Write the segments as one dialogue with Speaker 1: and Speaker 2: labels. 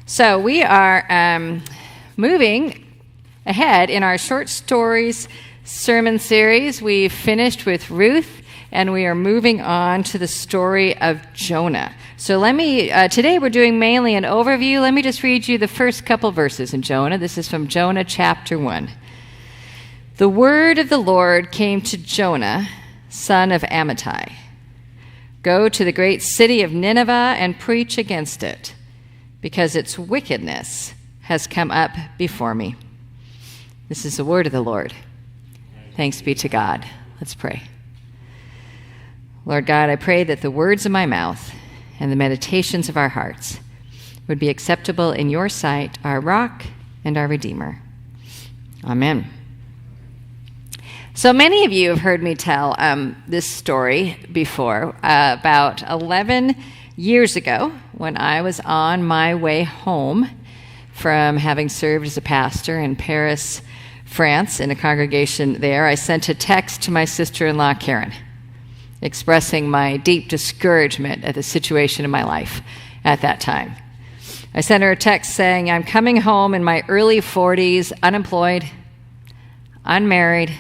Speaker 1: So we are moving ahead in our short stories sermon series. We finished with Ruth, and we are moving on to the story of Jonah. So today we're doing mainly an overview. Let me just read you the first couple verses in Jonah. This is from Jonah chapter 1. The word of the Lord came to Jonah, son of Amittai. Go to the great city of Nineveh and preach against it, because its wickedness has come up before me. This is the word of the Lord. Thanks be to God. Let's pray. Lord God, I pray that the words of my mouth and the meditations of our hearts would be acceptable in your sight, our rock and our Redeemer. Amen. So many of you have heard me tell this story before. About 11 years ago, when I was on my way home from having served as a pastor in Paris, France, in a congregation there, I sent a text to my sister-in-law, Karen, expressing my deep discouragement at the situation in my life at that time. I sent her a text saying, I'm coming home in my early 40s, unemployed, unmarried,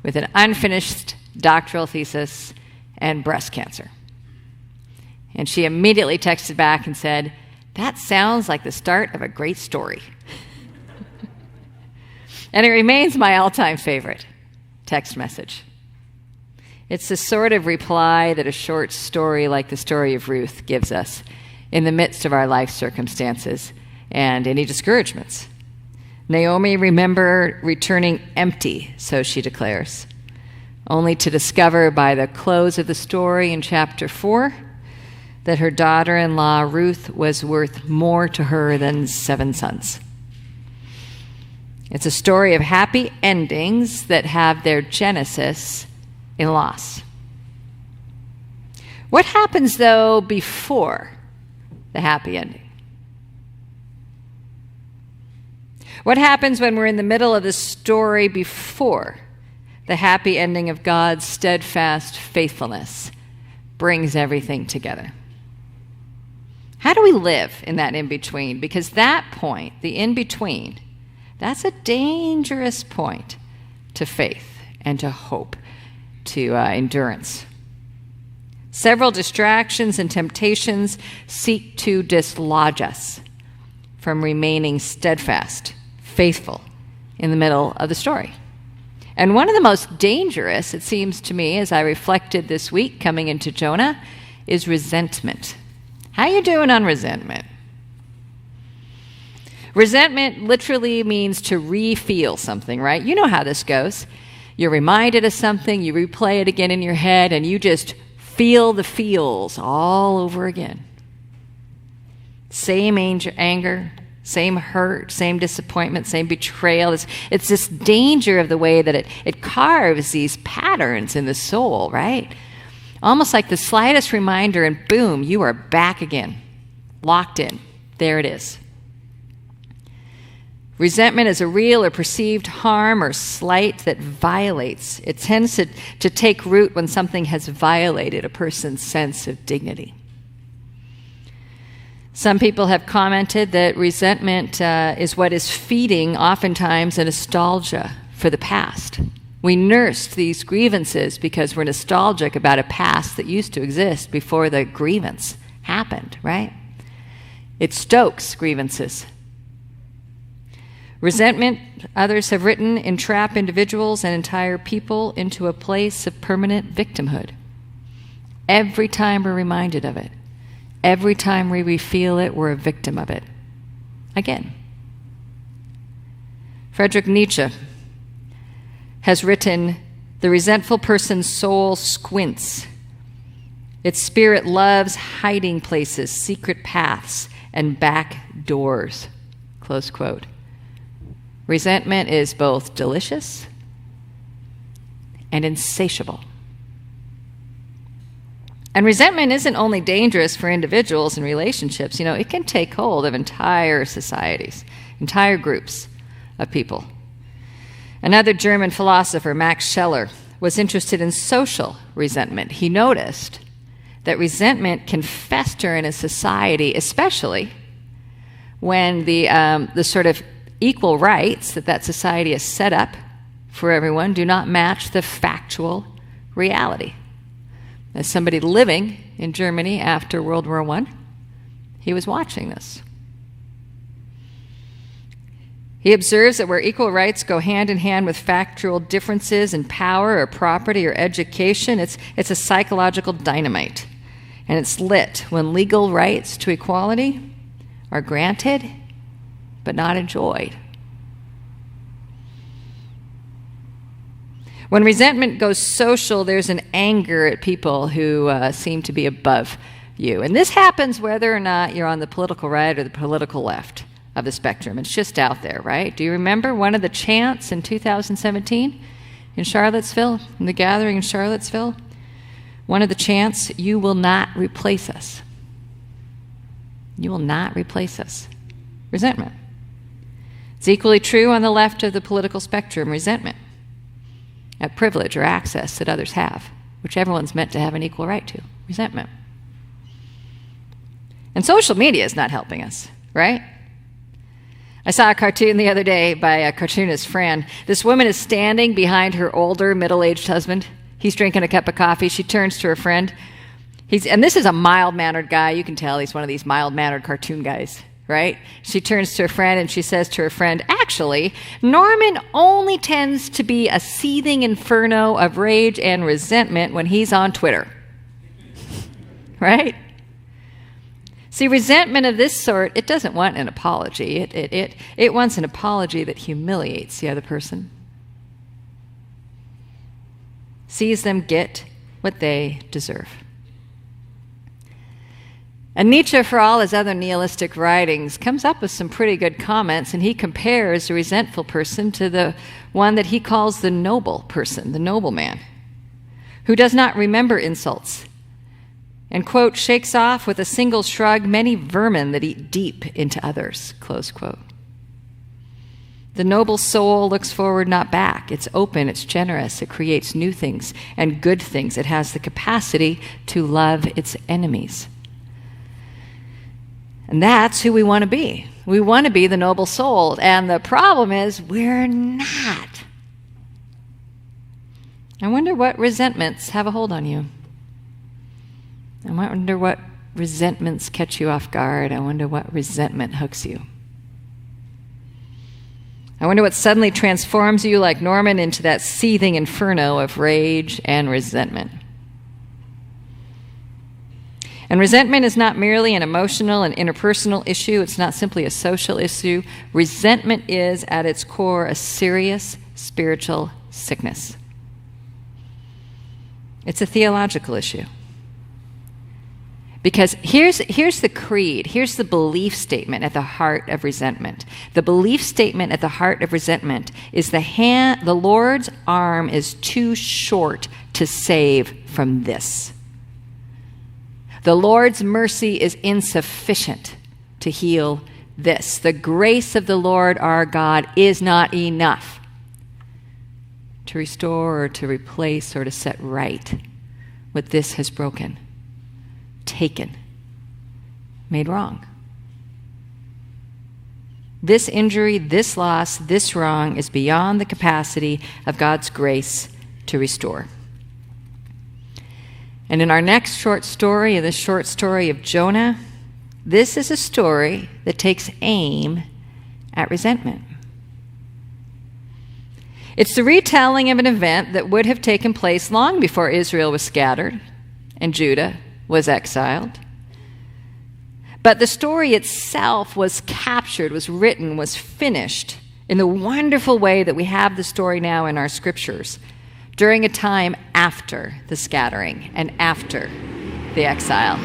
Speaker 1: with an unfinished doctoral thesis and breast cancer. And she immediately texted back and said, that sounds like the start of a great story. And it remains my all-time favorite text message. It's the sort of reply that a short story like the story of Ruth gives us in the midst of our life circumstances and any discouragements. Naomi remember returning empty, so she declares, only to discover by the close of the story in chapter 4 that her daughter-in-law Ruth was worth more to her than 7 sons. It's a story of happy endings that have their genesis in loss. What happens, though, before the happy ending? What happens when we're in the middle of the story before the happy ending of God's steadfast faithfulness brings everything together? How do we live in that in-between? Because that point, the in-between, that's a dangerous point to faith and to hope, to endurance. Several distractions and temptations seek to dislodge us from remaining steadfast, faithful in the middle of the story. And one of the most dangerous, it seems to me, as I reflected this week coming into Jonah, is resentment. How you doing on resentment? Resentment literally means to re-feel something, right? You know how this goes. You're reminded of something, you replay it again in your head, and you just feel the feels all over again. Same anger, same hurt, same disappointment, same betrayal. It's this danger of the way that it carves these patterns in the soul, right? Almost like the slightest reminder, and boom, you are back again, locked in. There it is. Resentment is a real or perceived harm or slight that violates. It tends to take root when something has violated a person's sense of dignity. Some people have commented that resentment is what is feeding oftentimes a nostalgia for the past. We nursed these grievances because we're nostalgic about a past that used to exist before the grievance happened, right? It stokes grievances. Resentment, others have written, entrap individuals and entire people into a place of permanent victimhood. Every time we're reminded of it, every time we feel it, we're a victim of it. Again. Friedrich Nietzsche has written, the resentful person's soul squints. Its spirit loves hiding places, secret paths, and back doors. Close quote. Resentment is both delicious and insatiable. And resentment isn't only dangerous for individuals and relationships. It can take hold of entire societies, entire groups of people. Another German philosopher, Max Scheler, was interested in social resentment. He noticed that resentment can fester in a society, especially when the sort of equal rights that society has set up for everyone do not match the factual reality. As somebody living in Germany after World War I, he was watching this. He observes that where equal rights go hand in hand with factual differences in power or property or education, it's a psychological dynamite. And it's lit when legal rights to equality are granted but not enjoyed. When resentment goes social, there's an anger at people who seem to be above you. And this happens whether or not you're on the political right or the political left of the spectrum. It's just out there, right? Do you remember one of the chants in 2017 in Charlottesville, in the gathering in Charlottesville? One of the chants, "You will not replace us." You will not replace us. Resentment. It's equally true on the left of the political spectrum, resentment at privilege or access that others have, which everyone's meant to have an equal right to. Resentment. And social media is not helping us, right? I saw a cartoon the other day by a cartoonist, Fran. This woman is standing behind her older, middle-aged husband. He's drinking a cup of coffee. She turns to her friend. And this is a mild-mannered guy. You can tell he's one of these mild-mannered cartoon guys, right? She turns to her friend and she says to her friend, "Actually, Norman only tends to be a seething inferno of rage and resentment when he's on Twitter." Right? See, resentment of this sort, it doesn't want an apology. It wants an apology that humiliates the other person. Sees them get what they deserve. And Nietzsche, for all his other nihilistic writings, comes up with some pretty good comments, and he compares the resentful person to the one that he calls the noble person, the noble man, who does not remember insults, and, quote, shakes off with a single shrug many vermin that eat deep into others, close quote. The noble soul looks forward, not back. It's open, it's generous, it creates new things and good things. It has the capacity to love its enemies. And that's who we want to be. We want to be the noble soul. And the problem is we're not. I wonder what resentments have a hold on you. I wonder what resentments catch you off guard. I wonder what resentment hooks you. I wonder what suddenly transforms you like Norman into that seething inferno of rage and resentment. And resentment is not merely an emotional and interpersonal issue. It's not simply a social issue. Resentment is, at its core, a serious spiritual sickness. It's a theological issue. Because here's the creed, here's the belief statement at the heart of resentment. The belief statement at the heart of resentment is the Lord's arm is too short to save from this. The Lord's mercy is insufficient to heal this. The grace of the Lord our God is not enough to restore or to replace or to set right what this has broken, taken, made wrong. This injury, this loss, this wrong is beyond the capacity of God's grace to restore. And in our next short story, this short story of Jonah, this is a story that takes aim at resentment. It's the retelling of an event that would have taken place long before Israel was scattered and Judah was exiled. But the story itself was captured, was written, was finished in the wonderful way that we have the story now in our scriptures during a time after the scattering and after the exile.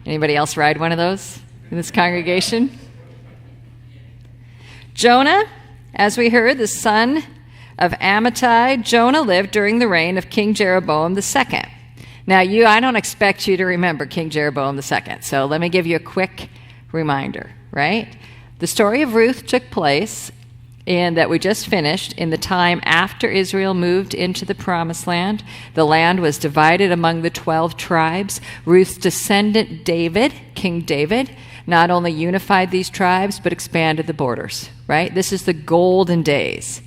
Speaker 1: Anybody else ride one of those in this congregation? Jonah, as we heard, the son of Amittai, Jonah lived during the reign of King Jeroboam II. Now, I don't expect you to remember King Jeroboam II, so let me give you a quick reminder, right? The story of Ruth took place and that we just finished, in the time after Israel moved into the Promised Land, the land was divided among the 12 tribes. Ruth's descendant David, King David, not only unified these tribes, but expanded the borders, right? This is the golden days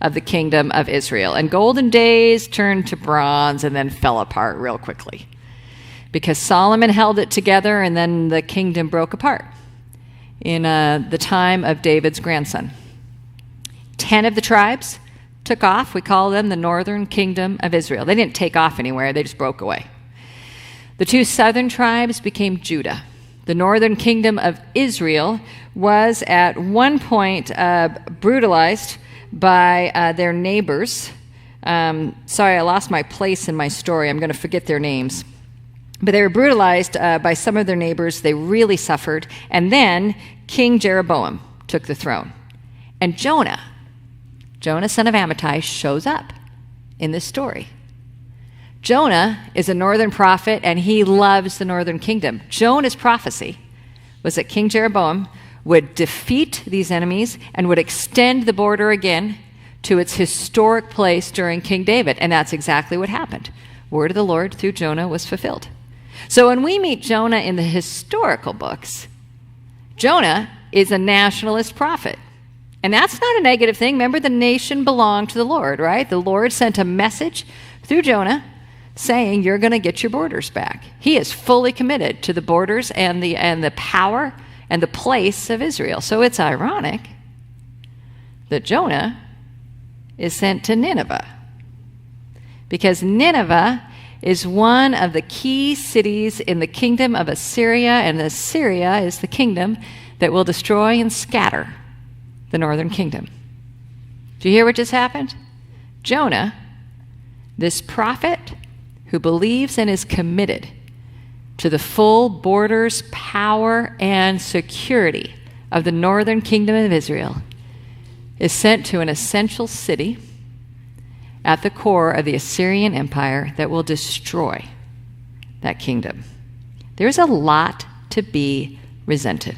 Speaker 1: of the kingdom of Israel. And golden days turned to bronze and then fell apart real quickly, because Solomon held it together and then the kingdom broke apart in the time of David's grandson. 10 of the tribes took off. We call them the northern kingdom of Israel. They didn't take off anywhere. They just broke away. The 2 southern tribes became Judah. The northern kingdom of Israel was at one point brutalized by their neighbors. Sorry, I lost my place in my story. I'm going to forget their names. But they were brutalized by some of their neighbors. They really suffered. And then King Jeroboam took the throne. And Jonah, son of Amittai, shows up in this story. Jonah is a northern prophet, and he loves the northern kingdom. Jonah's prophecy was that King Jeroboam would defeat these enemies and would extend the border again to its historic place during King David. And that's exactly what happened. Word of the Lord through Jonah was fulfilled. So when we meet Jonah in the historical books, Jonah is a nationalist prophet. And that's not a negative thing. Remember, the nation belonged to the Lord, right? The Lord sent a message through Jonah saying, you're going to get your borders back. He is fully committed to the borders and the power and the place of Israel. So it's ironic that Jonah is sent to Nineveh, because Nineveh is one of the key cities in the kingdom of Assyria, and Assyria is the kingdom that will destroy and scatter the northern kingdom. Do you hear what just happened? Jonah, this prophet who believes and is committed to the full borders, power, and security of the northern kingdom of Israel, is sent to an essential city at the core of the Assyrian Empire that will destroy that kingdom. There's a lot to be resented.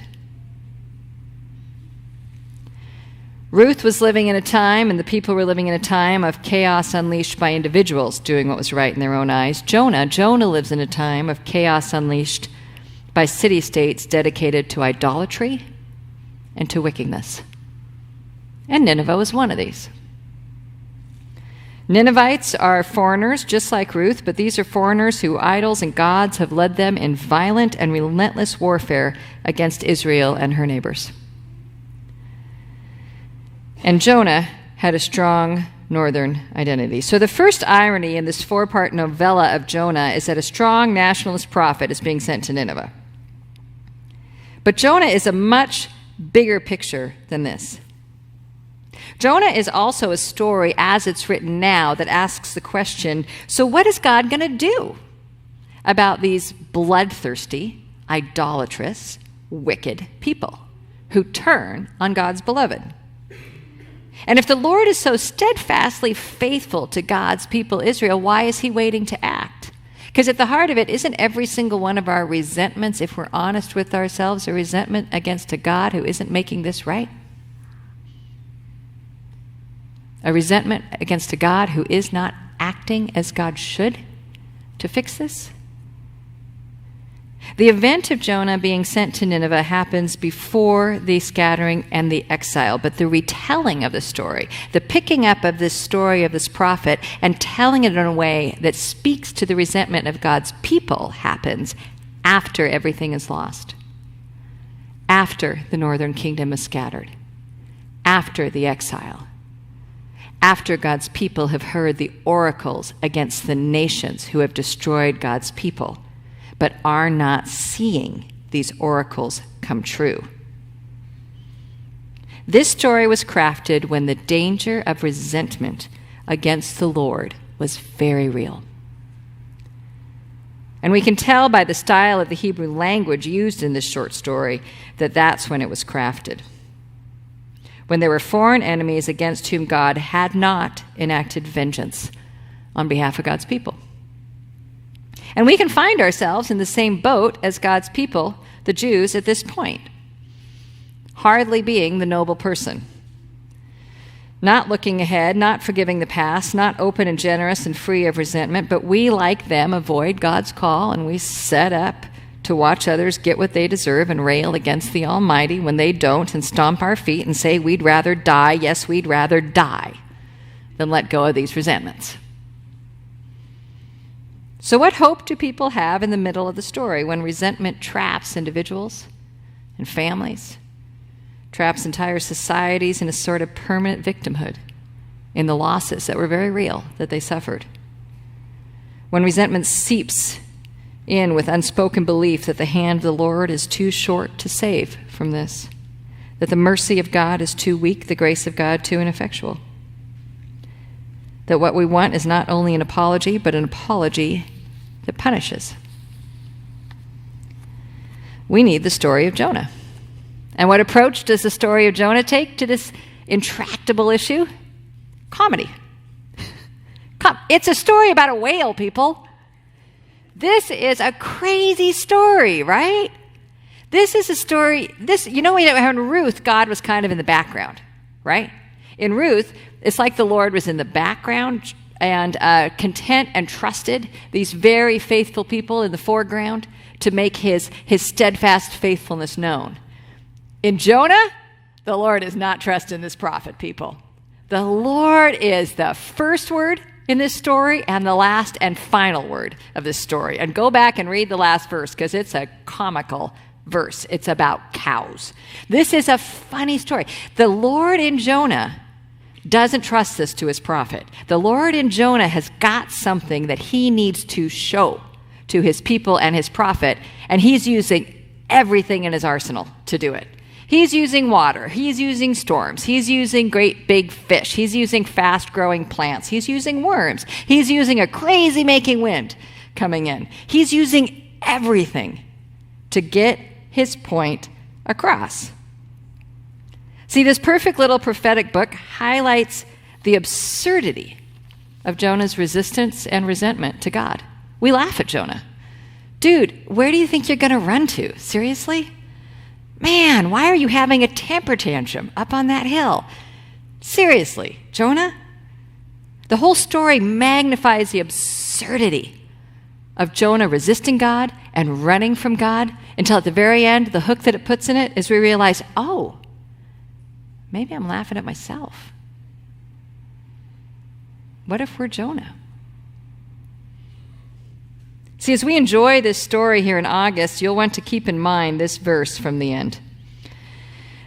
Speaker 1: Ruth was living in a time, and the people were living in a time of chaos unleashed by individuals doing what was right in their own eyes. Jonah lives in a time of chaos unleashed by city-states dedicated to idolatry and to wickedness. And Nineveh was one of these. Ninevites are foreigners, just like Ruth, but these are foreigners who idols and gods have led them in violent and relentless warfare against Israel and her neighbors. And Jonah had a strong northern identity. So the first irony in this 4-part novella of Jonah is that a strong nationalist prophet is being sent to Nineveh. But Jonah is a much bigger picture than this. Jonah is also a story, as it's written now, that asks the question, so what is God going to do about these bloodthirsty, idolatrous, wicked people who turn on God's beloved? And if the Lord is so steadfastly faithful to God's people, Israel, why is he waiting to act? Because at the heart of it, isn't every single one of our resentments, if we're honest with ourselves, a resentment against a God who isn't making this right? A resentment against a God who is not acting as God should to fix this? The event of Jonah being sent to Nineveh happens before the scattering and the exile, but the retelling of the story, the picking up of this story of this prophet and telling it in a way that speaks to the resentment of God's people happens after everything is lost, after the northern kingdom is scattered, after the exile, after God's people have heard the oracles against the nations who have destroyed God's people, but are not seeing these oracles come true. This story was crafted when the danger of resentment against the Lord was very real. And we can tell by the style of the Hebrew language used in this short story that that's when it was crafted. When there were foreign enemies against whom God had not enacted vengeance on behalf of God's people. And we can find ourselves in the same boat as God's people, the Jews, at this point, hardly being the noble person. not looking ahead, not forgiving the past, not open and generous and free of resentment, but we, like them, avoid God's call, and we set up to watch others get what they deserve and rail against the Almighty when they don't, and stomp our feet and say we'd rather die, yes, we'd rather die, than let go of these resentments. So what hope do people have in the middle of the story when resentment traps individuals and families, traps entire societies in a sort of permanent victimhood in the losses that were very real that they suffered? When resentment seeps in with unspoken belief that the hand of the Lord is too short to save from this, that the mercy of God is too weak, the grace of God too ineffectual, that what we want is not only an apology, but an apology that punishes. We need the story of Jonah. And what approach does the story of Jonah take to this intractable issue? Comedy. It's a story about a whale, people. This is a crazy story, right? This is a story, in Ruth, God was kind of in the background, right? In Ruth, it's like the Lord was in the background and content and trusted these very faithful people in the foreground to make his steadfast faithfulness known. In Jonah, the Lord is not trusting this prophet, people. The Lord is the first word in this story and the last and final word of this story. And go back and read the last verse because it's a comical verse. It's about cows. This is a funny story. The Lord in Jonah doesn't trust this to his prophet. The Lord in Jonah has got something that he needs to show to his people and his prophet, and he's using everything in his arsenal to do it. He's using water. He's using storms. He's using great big fish. He's using fast-growing plants. He's using worms. He's using a crazy-making wind coming in. He's using everything to get his point across. See, this perfect little prophetic book highlights the absurdity of Jonah's resistance and resentment to God. We laugh at Jonah. Dude, where do you think you're going to run to? Seriously? Man, why are you having a temper tantrum up on that hill? Seriously, Jonah? The whole story magnifies the absurdity of Jonah resisting God and running from God until at the very end, the hook that it puts in it is we realize, oh, maybe I'm laughing at myself. What if we're Jonah? See, as we enjoy this story here in August, you'll want to keep in mind this verse from the end.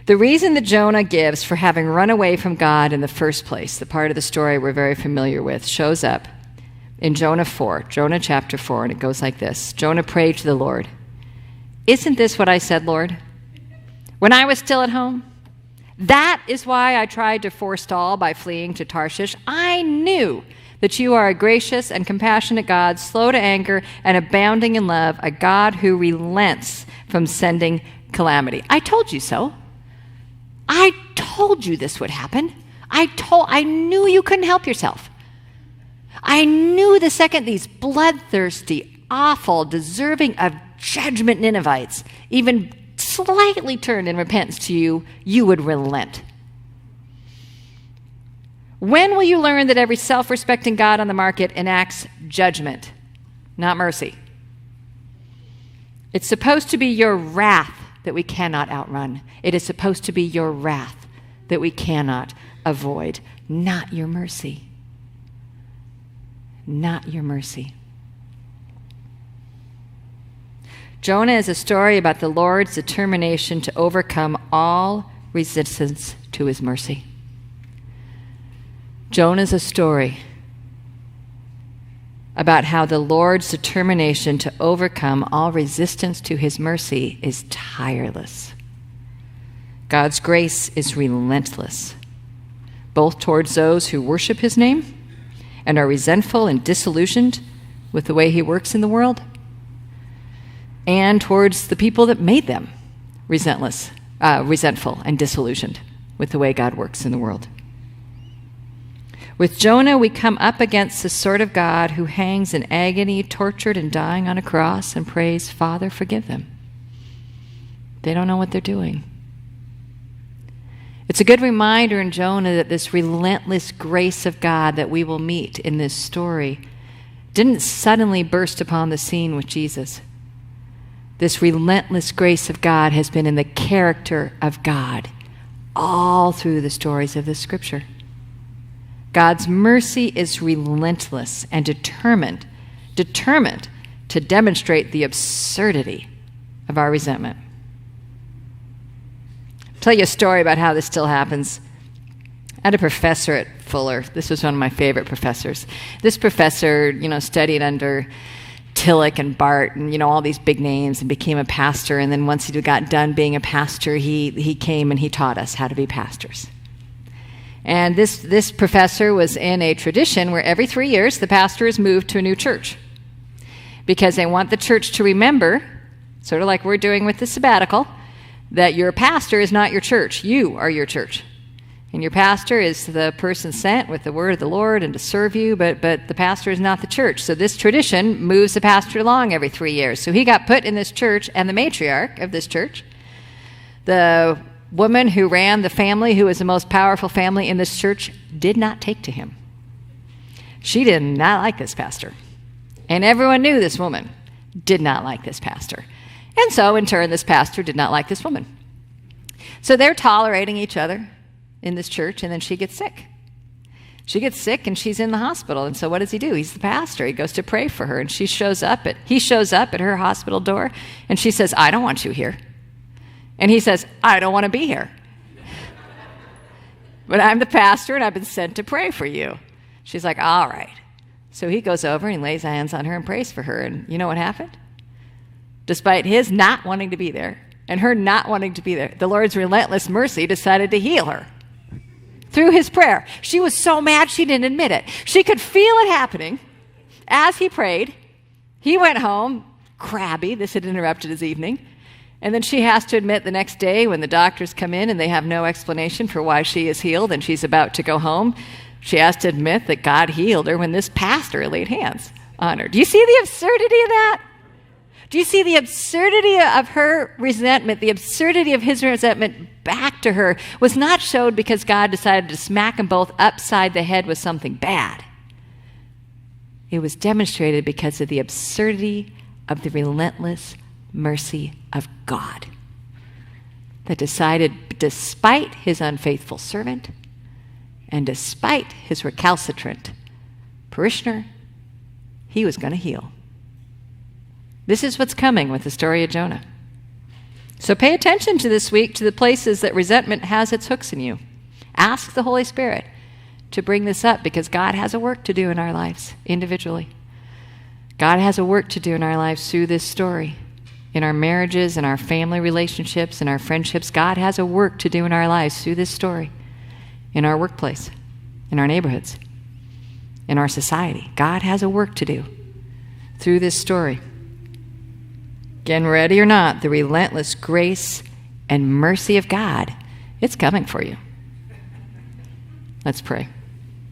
Speaker 1: The reason that Jonah gives for having run away from God in the first place, the part of the story we're very familiar with, shows up in Jonah chapter 4, and it goes like this. Jonah prayed to the Lord, "Isn't this what I said, Lord, when I was still at home? That is why I tried to forestall by fleeing to Tarshish. I knew that you are a gracious and compassionate God, slow to anger and abounding in love, a God who relents from sending calamity. I told you so. I told you this would happen. I knew you couldn't help yourself. I knew the second these bloodthirsty, awful, deserving of judgment Ninevites even slightly turned in repentance to you, you would relent. When will you learn that every self-respecting God on the market enacts judgment, not mercy? It's supposed to be your wrath that we cannot outrun. It is supposed to be your wrath that we cannot avoid, not your mercy. Not your mercy. Jonah is a story about the Lord's determination to overcome all resistance to his mercy. Jonah is a story about how the Lord's determination to overcome all resistance to his mercy is tireless. God's grace is relentless, both towards those who worship his name and are resentful and disillusioned with the way he works in the world, and towards the people that made them resentful and disillusioned with the way God works in the world. With Jonah, we come up against the sort of God who hangs in agony, tortured and dying on a cross, and prays, "Father, forgive them. They don't know what they're doing." It's a good reminder in Jonah that this relentless grace of God that we will meet in this story didn't suddenly burst upon the scene with Jesus. This relentless grace of God has been in the character of God all through the stories of the Scripture. God's mercy is relentless and determined to demonstrate the absurdity of our resentment. I'll tell you a story about how this still happens. I had a professor at Fuller. This was one of my favorite professors. This professor, studied under Tillich and Bart and, all these big names and became a pastor. And then once he got done being a pastor, he came and he taught us how to be pastors. And this professor was in a tradition where every 3 years the pastor is moved to a new church because they want the church to remember, sort of like we're doing with the sabbatical, that your pastor is not your church. You are your church. And your pastor is the person sent with the word of the Lord and to serve you, but the pastor is not the church. So this tradition moves the pastor along every 3 years. So he got put in this church, and the matriarch of this church, the woman who ran the family, who was the most powerful family in this church, did not take to him. She did not like this pastor. And everyone knew this woman did not like this pastor. And so, in turn, this pastor did not like this woman. So they're tolerating each other in this church, and then she gets sick. She gets sick, and she's in the hospital. And so what does he do? He's the pastor. He goes to pray for her, and he shows up at her hospital door, and she says, "I don't want you here." And he says, "I don't want to be here. But I'm the pastor, and I've been sent to pray for you." She's like, "All right." So he goes over and lays hands on her and prays for her. And you know what happened? Despite his not wanting to be there and her not wanting to be there, the Lord's relentless mercy decided to heal her through his prayer. She was so mad she didn't admit it. She could feel it happening as he prayed. He went home, crabby. This had interrupted his evening. And then she has to admit the next day when the doctors come in and they have no explanation for why she is healed and she's about to go home, she has to admit that God healed her when this pastor laid hands on her. Do you see the absurdity of that? Do you see the absurdity of her resentment? The absurdity of his resentment back to her was not showed because God decided to smack them both upside the head with something bad. It was demonstrated because of the absurdity of the relentless mercy of God that decided, despite his unfaithful servant and despite his recalcitrant parishioner, he was going to heal. This is what's coming with the story of Jonah. So pay attention to this week to the places that resentment has its hooks in you. Ask the Holy Spirit to bring this up because God has a work to do in our lives individually. God has a work to do in our lives through this story. In our marriages, in our family relationships, in our friendships, God has a work to do in our lives through this story. In our workplace, in our neighborhoods, in our society. God has a work to do through this story. Again, ready or not, the relentless grace and mercy of God, it's coming for you. Let's pray.